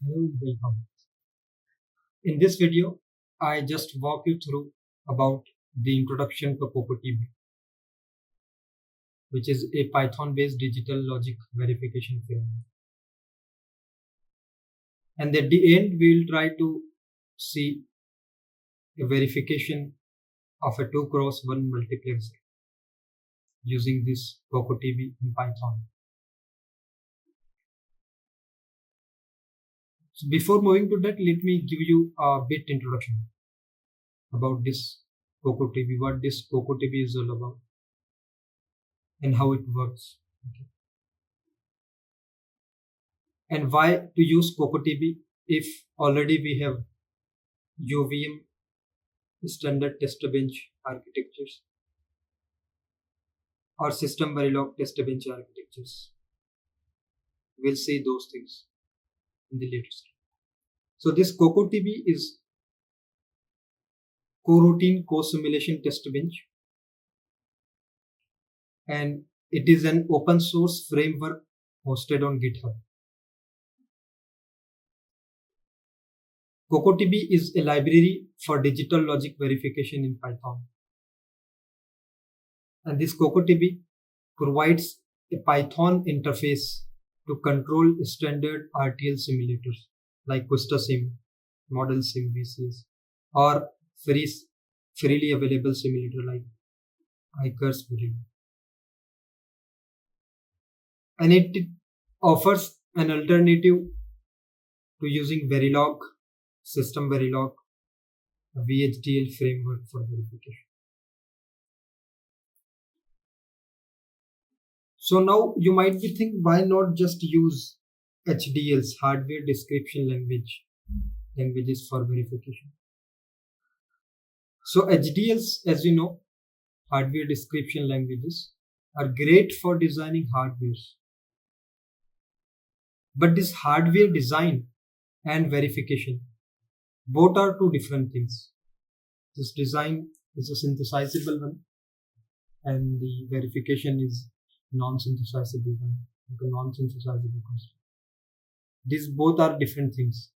Hello and welcome. In this video, I just walk you through about the introduction to Cocotb, which is a Python-based digital logic verification framework. And at the end, we'll try to see a verification of a 2x1 multiplexer using this Cocotb in Python. So before moving to that, let me give you a bit introduction about this Cocotb, what this Cocotb is all about and how it works. Okay. And why to use Cocotb if already we have UVM standard TestBench architectures or SystemVerilog TestBench architectures. We'll see those things in the later step. So this Cocotb is Coroutine COsimulation TestBench, and it is an open source framework hosted on GitHub. Cocotb is a library for digital logic verification in Python. And this Cocotb provides a Python interface to control standard RTL simulators like QuistaSim, ModelSim, VCS, or freely available simulator like Verilog. And it offers an alternative to using Verilog, SystemVerilog, a VHDL framework for verification. So now you might be thinking, why not just use HDLs, hardware description languages for verification? So HDLs, as you know, hardware description languages, are great for designing hardwares. But this hardware design and verification, both are two different things. This design is a synthesizable one, and the verification is non-synthesizable one, like a non-synthesizable construct. These both are different things.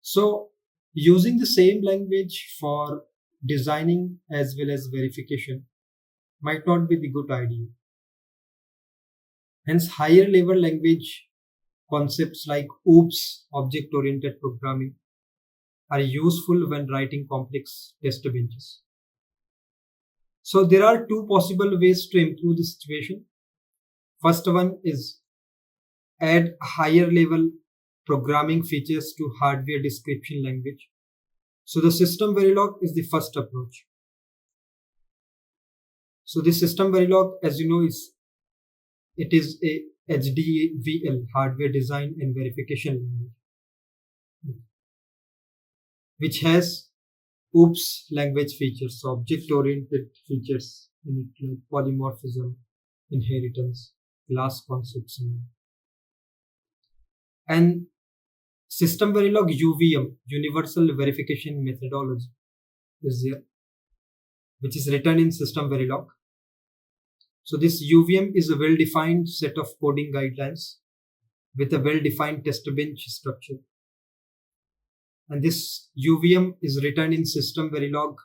So using the same language for designing as well as verification might not be the good idea. Hence, higher level language concepts like OOPS, object-oriented programming, are useful when writing complex test benches. So there are two possible ways to improve the situation. First one is add higher level programming features to hardware description language. So the SystemVerilog is the first approach. So the SystemVerilog, as you know, it is a HDVL, hardware design and verification language, which has OOPS language features, so object-oriented features in it like polymorphism, inheritance, class concepts, and SystemVerilog UVM, Universal Verification Methodology, is there, which is written in SystemVerilog. So this UVM is a well-defined set of coding guidelines with a well-defined test bench structure. And this UVM is written in SystemVerilog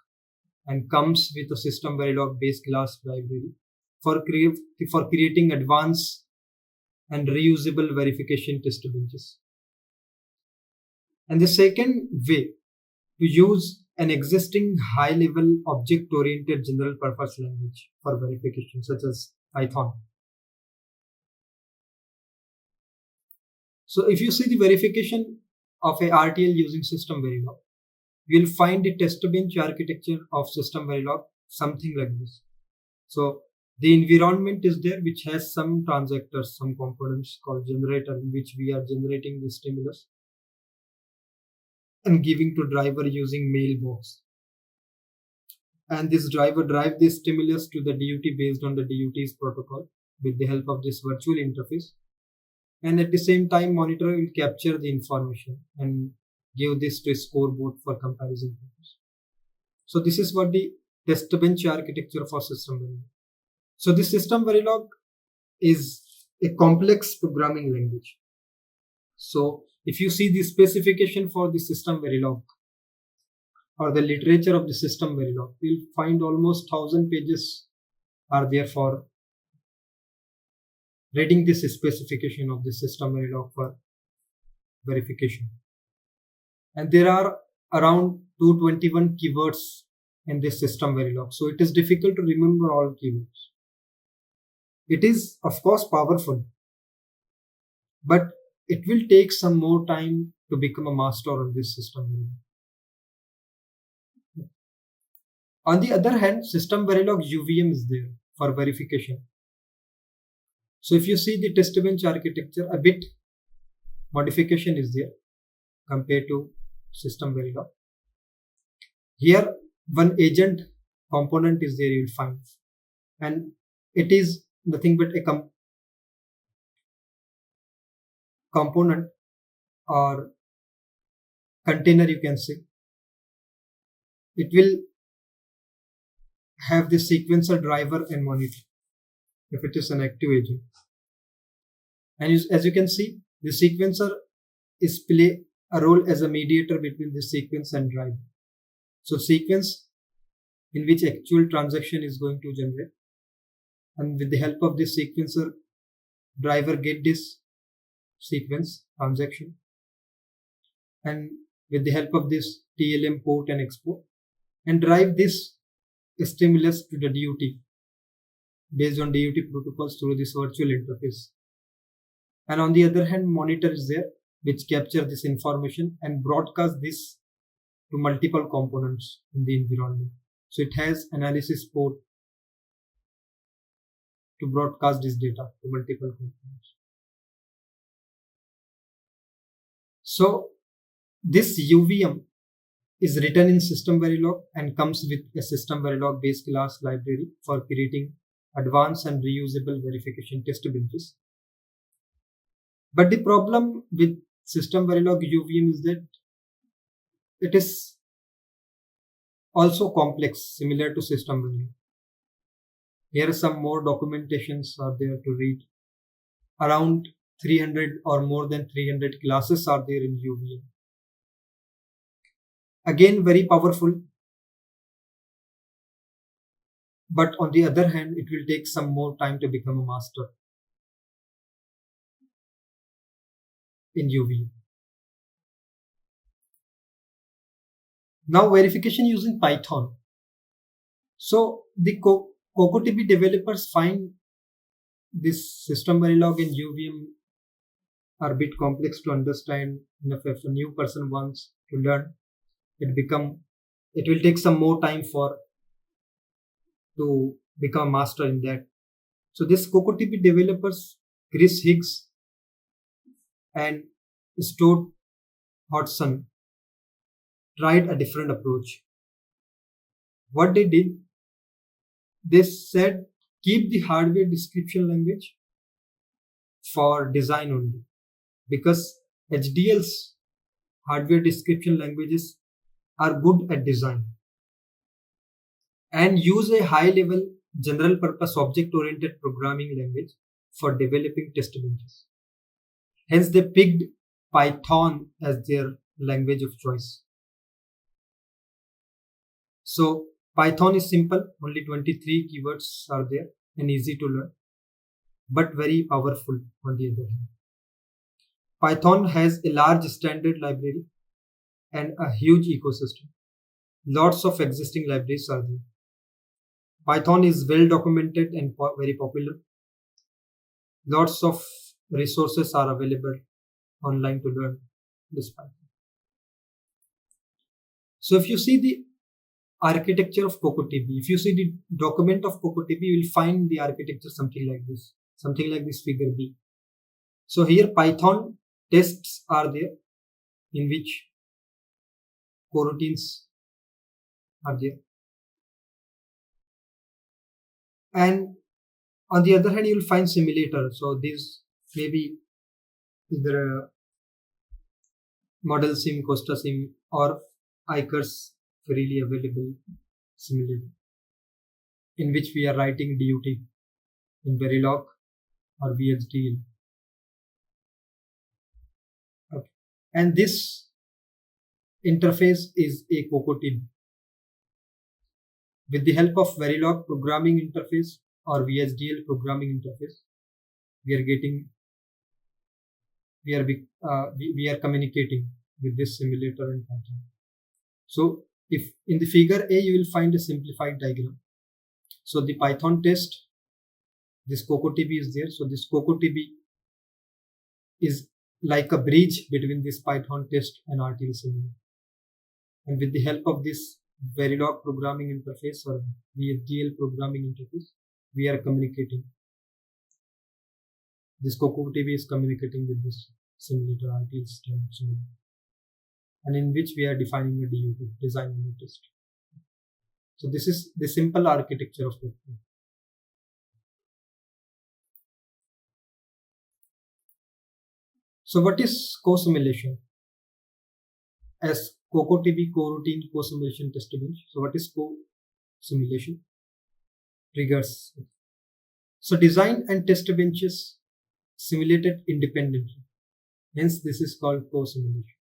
and comes with a SystemVerilog base class library for creating advanced and reusable verification test benches. And the second way, to use an existing high-level object-oriented general-purpose language for verification, such as Python. So if you see the verification of a RTL using SystemVerilog, you will find the test bench architecture of SystemVerilog something like this. So the environment is there, which has some transactors, some components called generator, in which we are generating the stimulus and giving to driver using mailbox. And this driver drive this stimulus to the DUT based on the DUT's protocol with the help of this virtual interface. And at the same time, monitor will capture the information and give this to a scoreboard for comparison purposes. So this is what the test bench architecture for SystemVerilog. So this SystemVerilog is a complex programming language. So If you see the specification for the SystemVerilog or the literature of the SystemVerilog, you'll find almost 1000 pages are there for reading this specification of the SystemVerilog for verification. And there are around 221 keywords in this SystemVerilog, so it is difficult to remember all keywords. It is of course powerful, but it will take some more time to become a master on this SystemVerilog. On the other hand, SystemVerilog UVM is there for verification. So if you see the TestBench architecture, a bit modification is there compared to SystemVerilog. Here one agent component is there, you will find, and it is nothing but a component or container, you can say. It will have the sequencer driver and monitor if it is an active agent. And as you can see, the sequencer is play a role as a mediator between the sequence and driver. So sequence in which actual transaction is going to generate, and with the help of this sequencer, driver get this sequence transaction, and with the help of this TLM port and export, and drive this stimulus to the DUT based on DUT protocols through this virtual interface. And on the other hand, monitor is there which capture this information and broadcast this to multiple components in the environment. So it has analysis port to broadcast this data to multiple components. So this UVM is written in SystemVerilog and comes with a SystemVerilog base class library for creating advanced and reusable verification test benches. But the problem with SystemVerilog UVM is that it is also complex, similar to SystemVerilog. Here some more documentations are there to read. Around 300 or more than 300 classes are there in UVM. Again, very powerful, but on the other hand, it will take some more time to become a master in UVM. Now verification using Python. So the Cocotb developers find this SystemVerilog and UVM are a bit complex to understand. If a new person wants to learn, it will take some more time to become a master in that. So this Cocotb developers, Chris Higgs and Stuart Hodgson, tried a different approach. What they did, they said keep the hardware description language for design only, because HDL's hardware description languages are good at design, and use a high level general purpose object oriented programming language for developing test benches. Hence they picked Python as their language of choice. So Python is simple, only 23 keywords are there and easy to learn, but very powerful on the other hand. Python has a large standard library and a huge ecosystem. Lots of existing libraries are there. Python is well documented and very popular. Lots of resources are available online to learn this Python. So if you see the architecture of Cocotb, if you see the document of Cocotb, you will find the architecture something like this figure B. So here Python tests are there, in which coroutines are there, and on the other hand you will find simulator. So these may be either a model sim, Costa sim, or ICARS freely available simulator, in which we are writing DUT in Verilog or VHDL. Okay. And this interface is a Cocotb. With the help of Verilog programming interface or VHDL programming interface, we are communicating with this simulator in Python. So if in the figure A you will find a simplified diagram. So the Python test, this Cocotb is there. So this Cocotb is like a bridge between this Python test and RTL simulator. And with the help of this Verilog programming interface or VHDL programming interface, we are communicating. This Cocotb is communicating with this simulator, RTL simulator, and in which we are defining a DUT, design unit test. So this is the simple architecture of Cocotb. So what is COsimulation? As Cocotb coroutine COsimulation TestBench. So what is COsimulation? Triggers. So design and test benches simulated independently. Hence this is called COsimulation.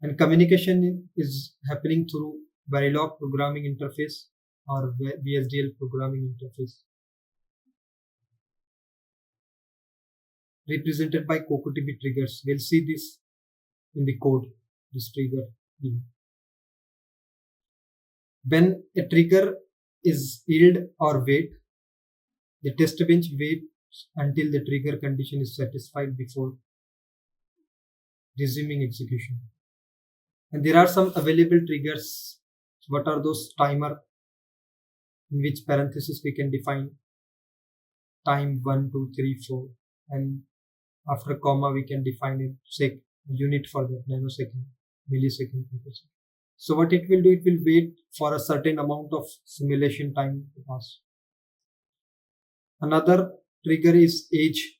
And communication is happening through Verilog programming interface or VHDL programming interface, represented by Cocotb triggers. We'll see this in the code, this trigger. When a trigger is yield or wait, the test bench waits until the trigger condition is satisfied before resuming execution. And there are some available triggers. What are those? Timer, in which parenthesis we can define time 1, 2, 3, 4, and after comma we can define a unit for that, nanosecond, millisecond. So what it will do, it will wait for a certain amount of simulation time to pass. Another trigger is age,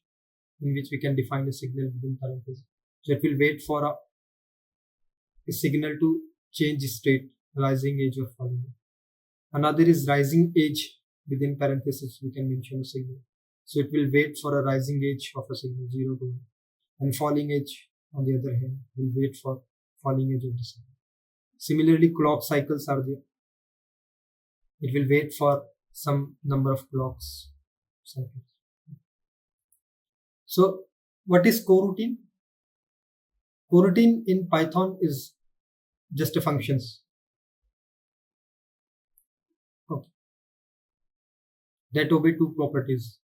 in which we can define a signal within parentheses. So it will wait for a signal to change state, rising age or falling age. Another is rising age, within parentheses we can mention a signal. So it will wait for a rising age of a signal 0 to 1, and falling age on the other hand will wait for falling age of the signal. Similarly, clock cycles are there. It will wait for some number of clocks cycles. So what is coroutine? Coroutine in Python is just a functions that obey two properties: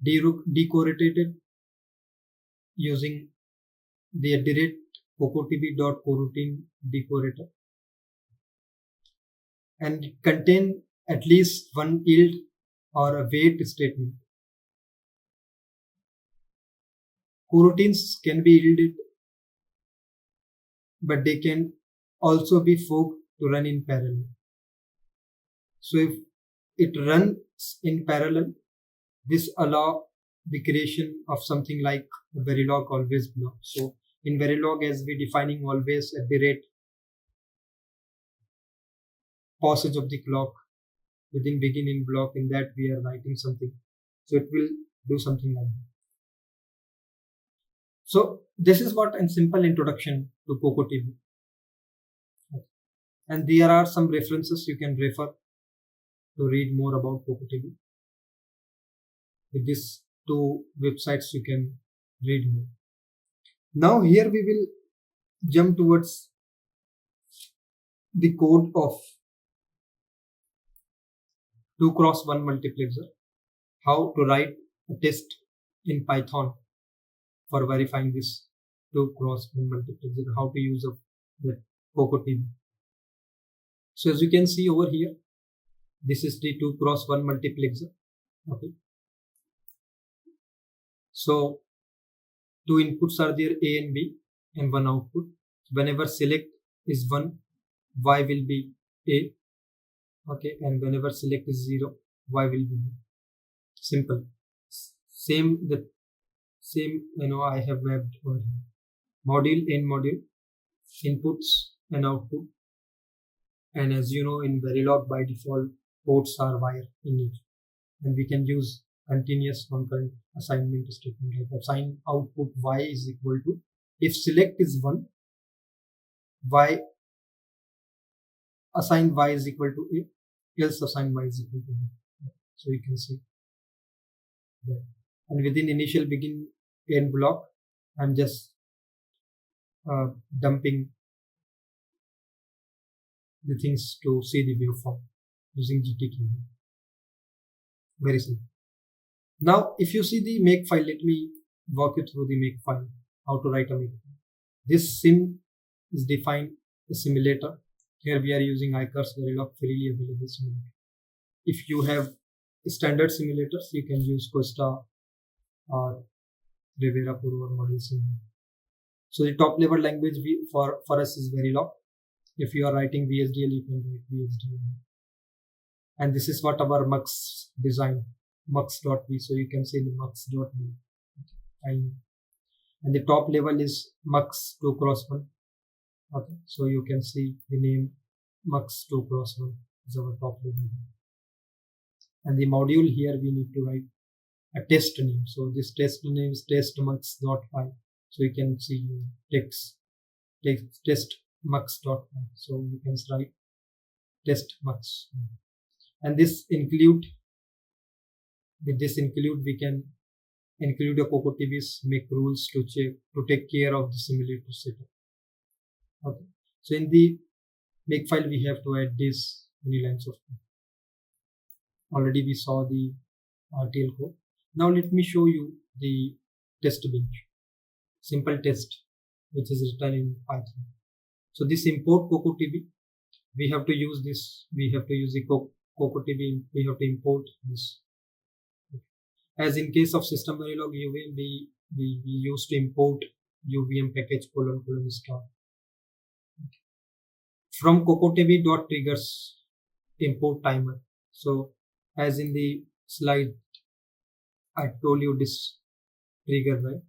decorrelated using the @cocotb.coroutine decorator, and contain at least one yield or a wait statement. Coroutines can be yielded, but they can also be forked to run in parallel. So if it runs in parallel, this allows the creation of something like a Verilog always block. So in Verilog, as we defining always at the rate passage of the clock within beginning block, in that we are writing something. So it will do something like that. So this is what a simple introduction to Cocotb. And there are some references you can refer to read more about Cocotb. With these two websites you can read more. Now here we will jump towards the code of 2x1 multiplexer, how to write a test in Python for verifying this 2x1 multiplexer, how to use the Cocotb. So as you can see over here, this is the 2x1 multiplexer. Okay. So two inputs are there, A and B, and one output. Whenever select is 1, Y will be A. Okay, and whenever select is 0, Y will be B. Simple. Same I have mapped over here. Module and module, inputs and output. And as you know, in Verilog by default ports are wire in each, and we can use continuous concurrent assignment statement, like assign output Y is equal to If select is 1, y assign y is equal to a, else assign y is equal to b. So you can see that. And within initial begin end block, I'm just dumping the things to see the waveform using GTK. Very simple. Now, if you see the make file, let me walk you through the make file, how to write a make file. This sim is defined a simulator. Here we are using iCars Verilog freely available simulator. If you have standard simulators, you can use Costa or Rivera Puro or Model Simulator. So the top level language for us is Verilog. If you are writing VHDL, you can write VHDL. And this is what our mux design, mux.v. So you can say the mux.v. And the top level is mux 2x1. Okay, so you can see the name mux 2x1 is our top level. And the module here we need to write a test name. So this test name is testmux.py. So you can see text testmux.py. So you can write testmux. And this include, with this include, we can include a Cocotb's make rules to take care of the simulator setup. Okay. So in the make file, we have to add this many lines of code. Already we saw the RTL code. Now let me show you the test bench, simple test, which is written in Python. So this import Cocotb, we have to use this. We have to use the Cocotb. We have to import this. As in case of SystemVerilog UVM, we used to import UVM package : star. From Cocotb.triggers import timer. So as in the slide, I told you this trigger, right?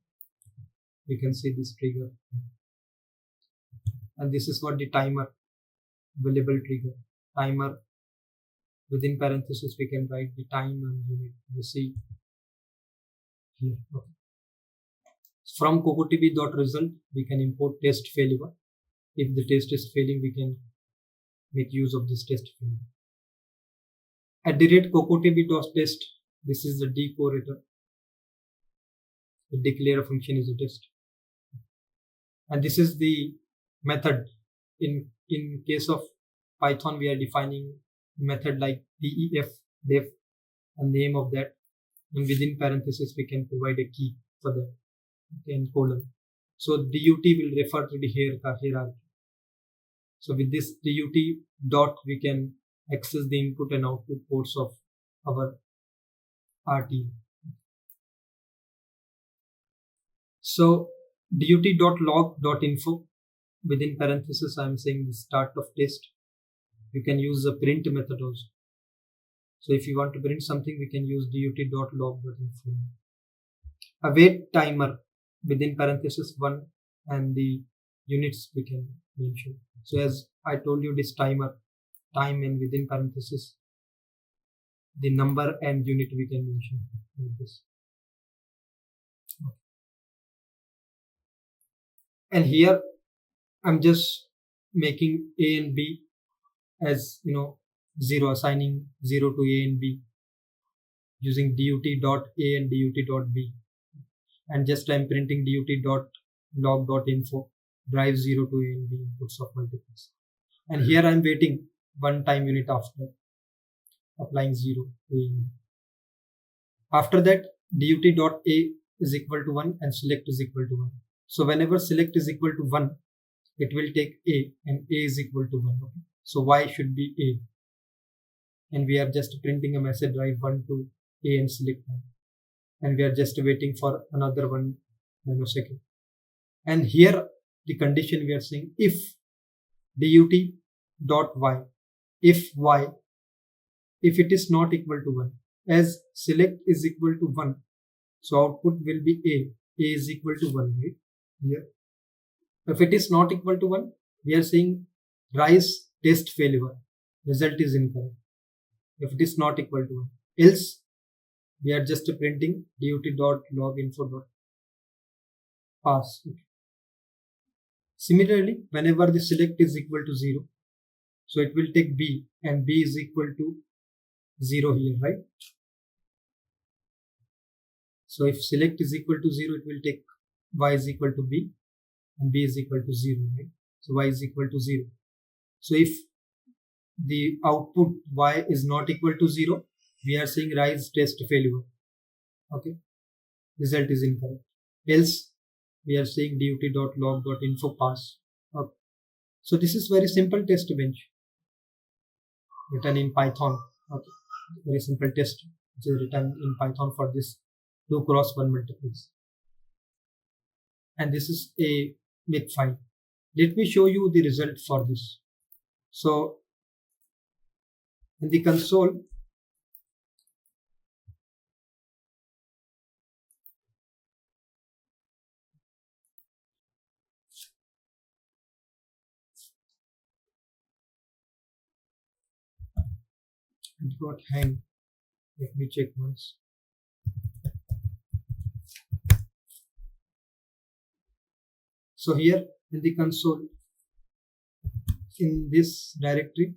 You can see this trigger. And this is what the timer, available trigger. Timer, within parentheses, we can write the time and unit. You see here. Okay. From Cocotb.result, we can import test failure. If the test is failing, we can make use of this test failure. @ Cocotb.test, this is the decorator. The declare function is a test. And this is the method. In case of Python, we are defining method like def and name of that. And within parentheses, we can provide a key for that, and colon. So dut will refer to the hierarchy. So with this dut dot, we can access the input and output ports of our RTL. So dut.log.info, within parentheses, I am saying the start of test. You can use the print method also. So if you want to print something, we can use dut.log.info. Await timer, within parentheses 1, and the units we can mention. So as I told you, this timer, time, and within parentheses the number and unit we can mention like this. And here I'm just making A and B as 0, assigning 0 to A and B using dut.a and dut.b, and just I'm printing dut.log.info drive 0 to A and B inputs of multiples. And here I'm waiting one time unit after applying 0 to A and B. After that, dut.a is equal to 1 and select is equal to 1. So whenever select is equal to 1, it will take A, and A is equal to 1. Okay? So Y should be A. And we are just printing a message drive 1 to A and select 1. And we are just waiting for another 1 nanosecond. And here the condition we are saying, if dut.y, if y, if it is not equal to 1, as select is equal to 1, so output will be A is equal to 1, right? Here. If it is not equal to 1, we are saying rise test failure, result is incorrect. If it is not equal to 1, else we are just printing dut.loginfo.pass. Similarly, whenever the select is equal to 0, so it will take B, and B is equal to 0 here, right? So if select is equal to 0, it will take Y is equal to B, and B is equal to 0, right? So Y is equal to 0. So if the output Y is not equal to 0, we are saying rise test failure. Okay, result is incorrect. Else we are saying dut.log.info pass. Okay. So this is very simple test bench written in Python. Okay, very simple test which is written in Python for this 2x1 multiples. And this is a make file. Let me show you the result for this. So in the console, it got hang. Let me check once. So here in the console, in this directory,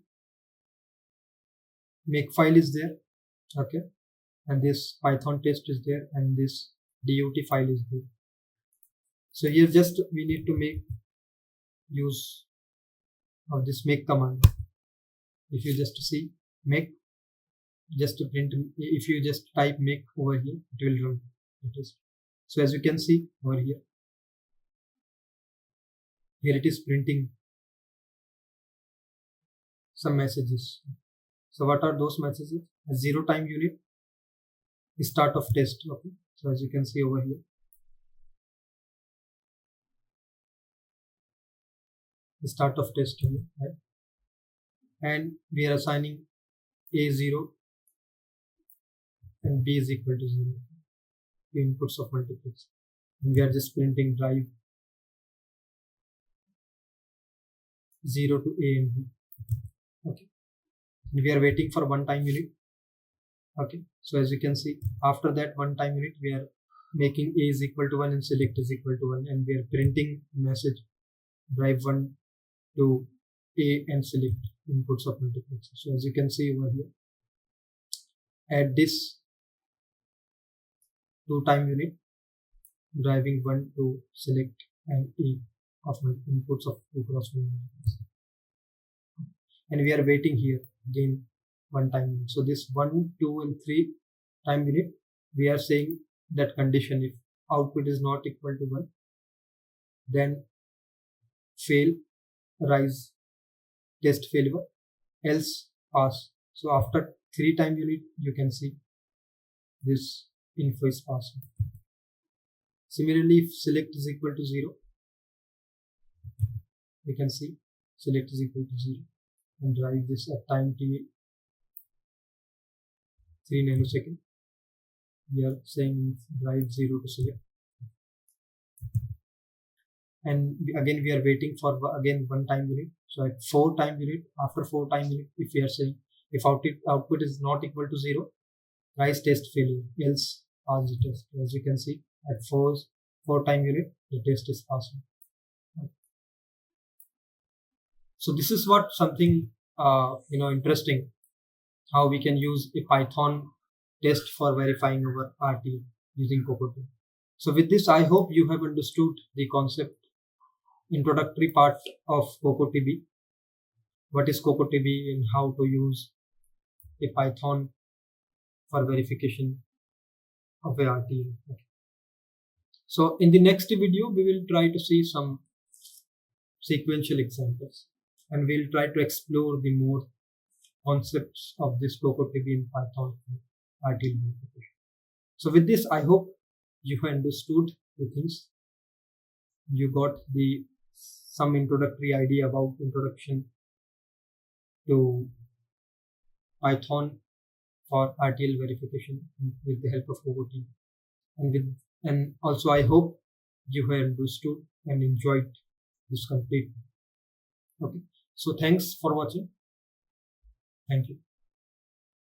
makefile is there, okay, and this Python test is there, and this dut file is there. So here just we need to make use of this make command. If you just see make, just to print, if you just type make over here, it will run the test. So as you can see over here it is printing some messages. So what are those messages? A 0 time unit, start of test. Okay, so as you can see over here, the start of test here, right? And we are assigning A 0 and B is equal to 0, the inputs of multiples, and we are just printing drive 0 to A and B. Okay, and we are waiting for 1 time unit. Okay, so as you can see, after that 1 time unit, we are making A is equal to 1 and select is equal to 1, and we are printing message drive 1 to A and select inputs of multiples. So as you can see over here, at this 2 time unit, driving 1 to select and A of inputs of 2x1 multiples, and we are waiting here again 1 time unit. So this 1, 2 and 3 time unit, we are saying that condition, if output is not equal to 1, then fail, rise test failure, else pass. So after 3 time unit, you can see this info is passing. Similarly, if select is equal to 0, we can see select is equal to 0 and drive this at time t 3 nanosecond. We are saying drive 0 to select, and again we are waiting for again 1 time unit. So at 4 time unit, after 4 time unit, if we are saying if output is not equal to 0, rise test failure, else pass the test. As you can see, at 4 time unit, the test is passing. So this is what something interesting, how we can use a Python test for verifying our RTL using Cocotb. So with this, I hope you have understood the concept, introductory part of Cocotb, what is Cocotb and how to use a Python for verification of a RTL. Okay. So in the next video, we will try to see some sequential examples, and we'll try to explore the more concepts of this Cocotb in Python for RTL verification. So with this, I hope you have understood the things. You got some introductory idea about introduction to Python for RTL verification with the help of Cocotb. And also I hope you have understood and enjoyed this complete. Okay. So thanks for watching. Thank you.